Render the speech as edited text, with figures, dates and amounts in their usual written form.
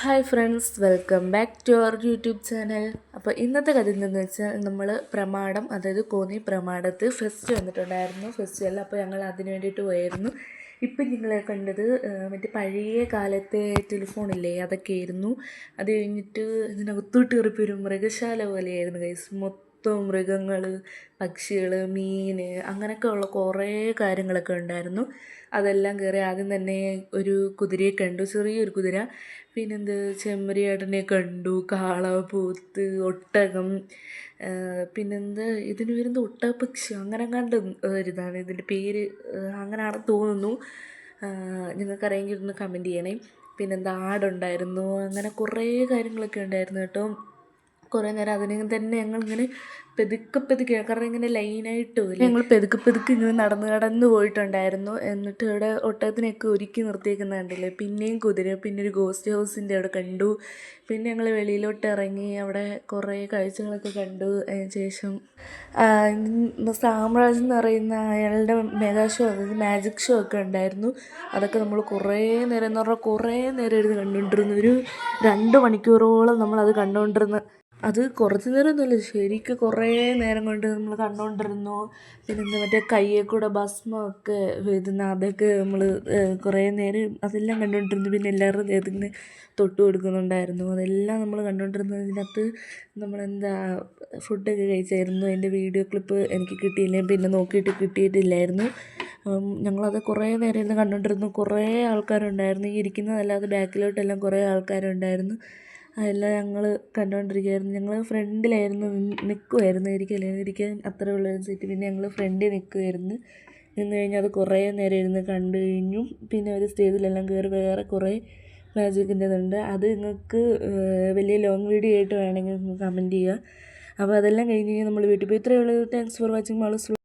Hi friends, welcome back to our YouTube channel. അപ്പോൾ ഇന്നത്തെ കഥ എന്തെന്ന് വെച്ചാൽ നമ്മൾ പ്രമാടം, അതായത് കോന്നി പ്രമാടത്ത് ഫെസ്റ്റ് വന്നിട്ടുണ്ടായിരുന്നു. ഫെസ്റ്റിവൽ അപ്പോൾ ഞങ്ങൾ അതിന് വേണ്ടിയിട്ട് പോയായിരുന്നു. ഇപ്പം നിങ്ങളെ കണ്ടത് മറ്റേ പഴയ കാലത്തെ ടെലിഫോണില്ലേ, അതൊക്കെ ആയിരുന്നു. അത് കഴിഞ്ഞിട്ട് ഇതിനകത്തോട്ട് കയറിപ്പോൾ ഒരു മൃഗശാല പോലെയായിരുന്നു ഗൈസ്. മൊത്തം മൃഗങ്ങൾ, പക്ഷികൾ, മീൻ, അങ്ങനെയൊക്കെ ഉള്ള കുറേ കാര്യങ്ങളൊക്കെ ഉണ്ടായിരുന്നു. അതെല്ലാം കയറി ആദ്യം തന്നെ ഒരു കുതിരയെ കണ്ടു, ചെറിയൊരു കുതിര. പിന്നെന്ത് ചെമ്മരിയാടിനെ കണ്ടു, കാള, പോത്ത്, ഒട്ടകം, പിന്നെന്ത് ഇതിന് വരുന്നത് ഒട്ടകപ്പക്ഷി, അങ്ങനെ കണ്ട് ഒരിതാണ് ഇതിൻ്റെ പേര്, അങ്ങനെയാണെന്ന് തോന്നുന്നു. നിങ്ങൾക്കറിയെങ്കിൽ ഒന്ന് കമൻറ്റ് ചെയ്യണേ. പിന്നെന്താ ആടുണ്ടായിരുന്നു, അങ്ങനെ കുറേ കാര്യങ്ങളൊക്കെ ഉണ്ടായിരുന്നു കേട്ടോ. കുറേ നേരം അതിനെ തന്നെ ഞങ്ങളിങ്ങനെ പെതുക്കെ കാരണം ഇങ്ങനെ ലൈനായിട്ട് വരും, ഞങ്ങൾ പെതുക്കെ ഇങ്ങനെ നടന്ന് പോയിട്ടുണ്ടായിരുന്നു. എന്നിട്ട് ഇവിടെ ഒട്ടകത്തിനെയൊക്കെ ഒരുക്കി നിർത്തിയേക്കുന്ന കണ്ടില്ലേ. പിന്നെയും കുതിര, പിന്നെ ഒരു ഗോസ്റ്റ് ഹൗസിൻ്റെ അവിടെ കണ്ടു. പിന്നെ ഞങ്ങൾ വെളിയിലോട്ട് ഇറങ്ങി അവിടെ കുറേ കാഴ്ചകളൊക്കെ കണ്ടു. അതിന് ശേഷം സാമ്രാജ് എന്ന് പറയുന്ന അയാളുടെ മെഗാ ഷോ, അതായത് മാജിക് ഷോ ഒക്കെ ഉണ്ടായിരുന്നു. അതൊക്കെ നമ്മൾ കുറേ നേരം എന്ന് പറഞ്ഞാൽ കുറേ നേരം ഇരുന്ന് കണ്ടുകൊണ്ടിരുന്നു. ഒരു 2 മണിക്കൂറോളം നമ്മളത് കണ്ടുകൊണ്ടിരുന്നു. അത് കുറച്ച് നേരമൊന്നുമില്ല, ശരിക്കും കുറേ നേരം കൊണ്ട് നമ്മൾ കണ്ടുകൊണ്ടിരുന്നു. പിന്നെ മറ്റേ കയ്യിൽ കൂടെ ഭസ്മമൊക്കെ വരുന്ന അതൊക്കെ നമ്മൾ കുറേ നേരം അതെല്ലാം കണ്ടുകൊണ്ടിരുന്നു. പിന്നെ എല്ലാവരും ദേഹത്തിന് തൊട്ട് കൊടുക്കുന്നുണ്ടായിരുന്നു. അതെല്ലാം നമ്മൾ കണ്ടുകൊണ്ടിരുന്നതിനകത്ത് നമ്മളെന്താ ഫുഡൊക്കെ കഴിച്ചായിരുന്നു. അതിൻ്റെ വീഡിയോ ക്ലിപ്പ് എനിക്ക് കിട്ടിയില്ല, പിന്നെ നോക്കിയിട്ട് കിട്ടിയിട്ടില്ലായിരുന്നു. ഞങ്ങളത് കുറേ നേരം ഇരുന്ന് കണ്ടുകൊണ്ടിരുന്നു. കുറേ ആൾക്കാരുണ്ടായിരുന്നു, ഈ ഇരിക്കുന്നതല്ലാതെ ബാക്കിലോട്ടെല്ലാം കുറേ ആൾക്കാരുണ്ടായിരുന്നു. അതെല്ലാം ഞങ്ങൾ കണ്ടുകൊണ്ടിരിക്കുകയായിരുന്നു. ഞങ്ങൾ ഫ്രണ്ടിലായിരുന്നു നിൽക്കുമായിരുന്നു, ഇരിക്കാൻ അത്രേ ഉള്ളൊരു സീറ്റ്. പിന്നെ ഞങ്ങൾ ഫ്രണ്ടിൽ നിൽക്കുമായിരുന്നു. നിന്ന് കഴിഞ്ഞാൽ അത് കുറേ നേരം ഇരുന്ന് കണ്ടു കഴിഞ്ഞു. പിന്നെ ഒരു സ്റ്റേജിലെല്ലാം കയറി വേറെ കുറേ മാജിക്കിൻ്റെതുണ്ട്. അത് നിങ്ങൾക്ക് വലിയ ലോങ് വീഡിയോ ആയിട്ട് വേണമെങ്കിൽ കമൻറ്റ് ചെയ്യുക. അപ്പോൾ അതെല്ലാം കഴിഞ്ഞ് നമ്മൾ വീട്ടിൽ പോയി. ഇത്രയേ ഉള്ളൂ. Thanks for watching Malu's.